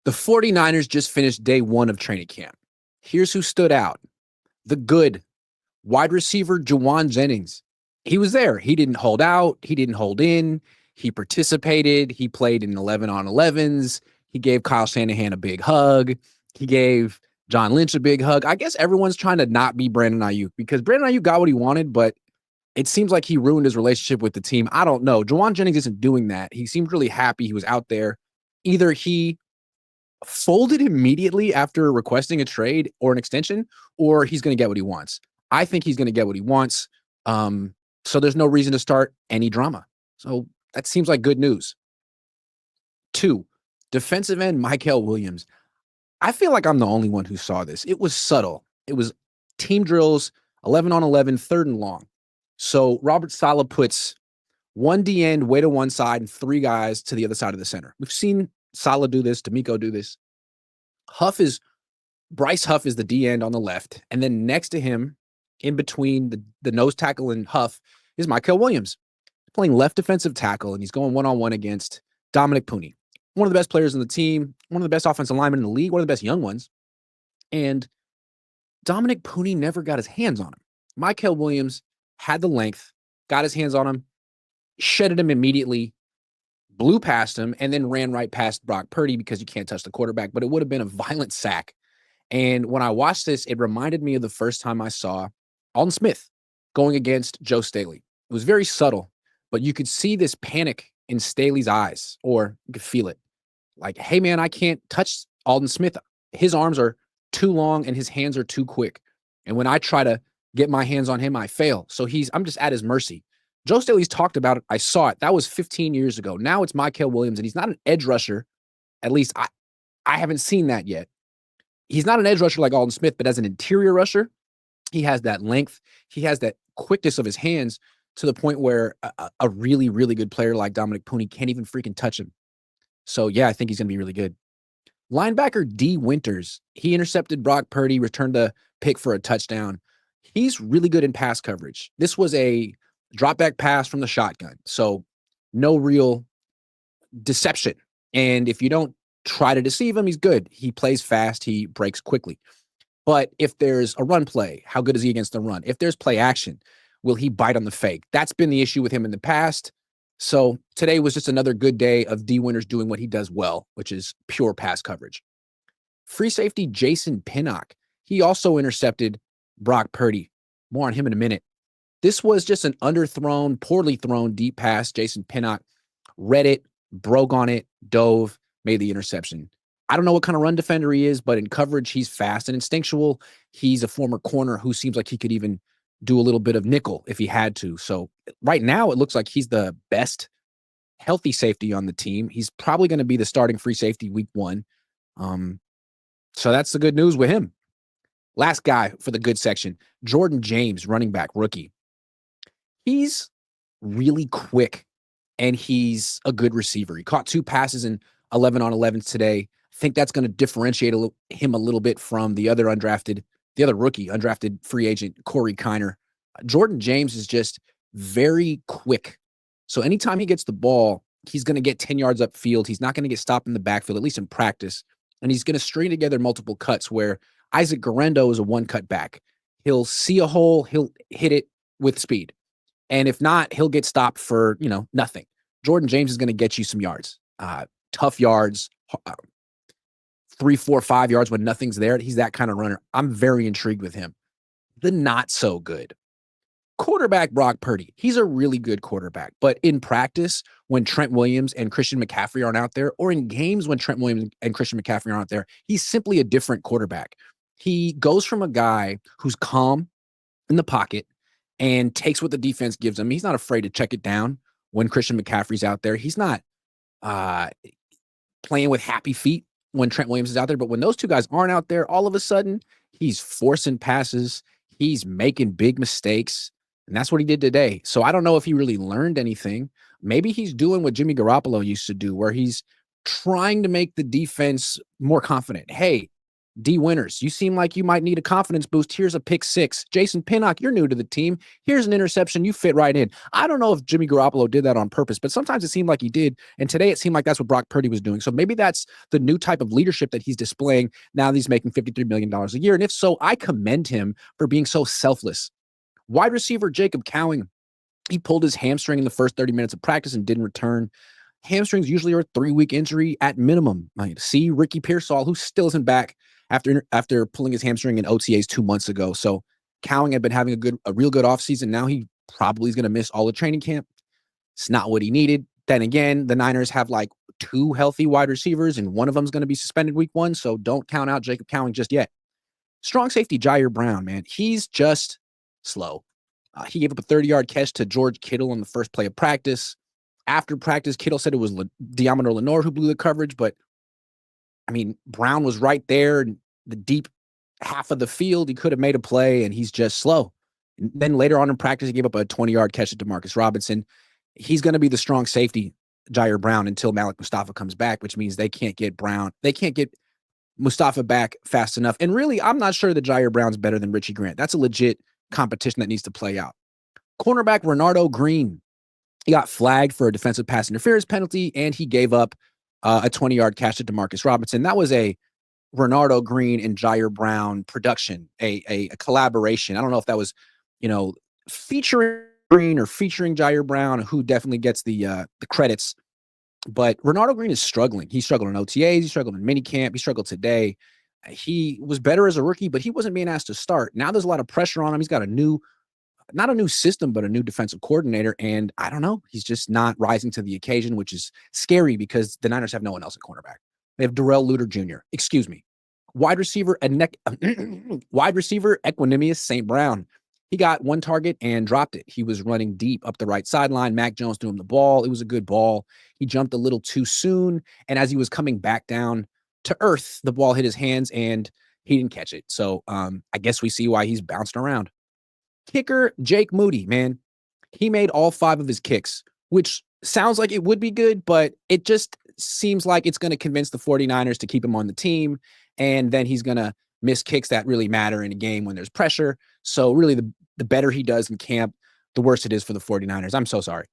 The 49ers just finished day one of training camp. Here's who stood out. The good wide receiver, Jawan Jennings. He was there. He didn't hold out. He didn't hold in. He participated. He played in 11 on 11s. He gave Kyle Shanahan a big hug. He gave John Lynch a big hug. I guess everyone's trying to not be Brandon Ayuk because Brandon Ayuk got what he wanted, but it seems like he ruined his relationship with the team. I don't know. Jawan Jennings isn't doing that. He seemed really happy. He was out there. Either he folded immediately after requesting a trade or an extension, or he's going to get what he wants. I think he's going to get what he wants. So there's no reason to start any drama. So that seems like good news. 2, defensive end Mykel Williams. I feel like I'm the only one who saw this. It was subtle. It was team drills, 11 on 11, 3rd and long. So Robert Saleh puts one D end way to one side and 3 guys to the other side of the center. We've seen Saleh do this, D'Amico do this. Bryce Huff is the D end on the left, and then next to him, in between the nose tackle and Huff, is Mykel Williams. He's playing left defensive tackle, and he's going one-on-one against Dominic Purdy, one of the best players on the team, one of the best offensive linemen in the league, one of the best young ones. And Dominic Purdy never got his hands on him. Mykel Williams had the length, got his hands on him, shedded him immediately, blew past him, and then ran right past Brock Purdy because you can't touch the quarterback, but it would have been a violent sack. And when I watched this, it reminded me of the first time I saw Alden Smith going against Joe Staley. It was very subtle, but you could see this panic in Staley's eyes, or you could feel it. Like, hey, man, I can't touch Alden Smith. His arms are too long and his hands are too quick. And when I try to get my hands on him, I fail. So I'm just at his mercy. Joe Staley's talked about it. I saw it. That was 15 years ago. Now it's Mykel Williams, and he's not an edge rusher. At least I haven't seen that yet. He's not an edge rusher like Alden Smith, but as an interior rusher, he has that length. He has that quickness of his hands to the point where a really, really good player like Dominic Purdy can't even freaking touch him. So, yeah, I think he's going to be really good. Linebacker D. Winters, he intercepted Brock Purdy, returned the pick for a touchdown. He's really good in pass coverage. This was a drop back pass from the shotgun. So no real deception. And if you don't try to deceive him, he's good. He plays fast. He breaks quickly. But if there's a run play, how good is he against the run? If there's play action, will he bite on the fake? That's been the issue with him in the past. So today was just another good day of D. Winters doing what he does well, which is pure pass coverage. Free safety Jason Pinnock. He also intercepted Brock Purdy. More on him in a minute. This was just an underthrown, poorly thrown deep pass. Jason Pinnock read it, broke on it, dove, made the interception. I don't know what kind of run defender he is, but in coverage, he's fast and instinctual. He's a former corner who seems like he could even do a little bit of nickel if he had to. So right now, it looks like he's the best healthy safety on the team. He's probably going to be the starting free safety week 1. So that's the good news with him. Last guy for the good section, Jordan James, running back, rookie. He's really quick, and he's a good receiver. He caught 2 passes in 11 on 11s today. I think that's going to differentiate him a little bit from the other rookie, undrafted free agent, Corey Kiner. Jordan James is just very quick. So anytime he gets the ball, he's going to get 10 yards upfield. He's not going to get stopped in the backfield, at least in practice. And he's going to string together multiple cuts where Isaac Guerrero is a one-cut back. He'll see a hole, he'll hit it with speed. And if not, he'll get stopped for, nothing. Jordan James is going to get you some yards, tough yards, 3, 4, 5 yards when nothing's there. He's that kind of runner. I'm very intrigued with him. The not so good quarterback, Brock Purdy. He's a really good quarterback, but in practice, when Trent Williams and Christian McCaffrey aren't out there, or in games when Trent Williams and Christian McCaffrey aren't out there, he's simply a different quarterback. He goes from a guy who's calm in the pocket and takes what the defense gives him. He's not afraid to check it down when Christian McCaffrey's out there. He's not playing with happy feet when Trent Williams is out there. But when those two guys aren't out there, all of a sudden, he's forcing passes. He's making big mistakes. And that's what he did today. So I don't know if he really learned anything. Maybe he's doing what Jimmy Garoppolo used to do, where he's trying to make the defense more confident. Hey, D. Winters, you seem like you might need a confidence boost. Here's a pick 6. Jason Pinnock, you're new to the team. Here's an interception. You fit right in. I don't know if Jimmy Garoppolo did that on purpose, but sometimes it seemed like he did. And today it seemed like that's what Brock Purdy was doing. So maybe that's the new type of leadership that he's displaying now that he's making $53 million a year. And if so, I commend him for being so selfless. Wide receiver Jacob Cowing, he pulled his hamstring in the first 30 minutes of practice and didn't return. Hamstrings usually are a 3-week injury at minimum. See Ricky Pearsall, who still isn't back after pulling his hamstring in OTAs 2 months ago. So Cowing had been having a real good offseason. Now he probably is going to miss all the training camp. It's not what he needed. Then again, the Niners have like 2 healthy wide receivers, and one of them is going to be suspended week 1. So don't count out Jacob Cowing just yet. Strong safety Jair Brown, man. He's just slow. He gave up a 30-yard catch to George Kittle on the first play of practice. After practice, Kittle said it was Diamondor Lenore who blew the coverage, but I mean, Brown was right there in the deep half of the field. He could have made a play, and he's just slow. And then later on in practice, he gave up a 20-yard catch to Demarcus Robinson. He's going to be the strong safety, Jair Brown, until Malik Mustafa comes back, which means they can't get Mustafa back fast enough. And really, I'm not sure that Jair Brown's better than Richie Grant. That's a legit competition that needs to play out. Cornerback Renardo Green, he got flagged for a defensive pass interference penalty, and he gave up a 20-yard catch to Demarcus Robinson. That was a Renardo Green and Jair Brown production, a collaboration. I don't know if that was, featuring Green or featuring Jair Brown, who definitely gets the credits. But Renardo Green is struggling. He struggled in OTAs. He struggled in minicamp. He struggled today. He was better as a rookie, but he wasn't being asked to start. Now there's a lot of pressure on him. He's got not a new system, but a new defensive coordinator. And I don't know. He's just not rising to the occasion, which is scary because the Niners have no one else at cornerback. They have Darrell Luter Jr. Excuse me. Wide receiver Equanimous St. Brown. He got 1 target and dropped it. He was running deep up the right sideline. Mac Jones threw him the ball. It was a good ball. He jumped a little too soon. And as he was coming back down to earth, the ball hit his hands and he didn't catch it. So I guess we see why he's bouncing around. Kicker Jake Moody, man. He made all 5 of his kicks, which sounds like it would be good, but it just seems like it's going to convince the 49ers to keep him on the team. And then he's going to miss kicks that really matter in a game when there's pressure. So really the better he does in camp, the worse it is for the 49ers. I'm so sorry.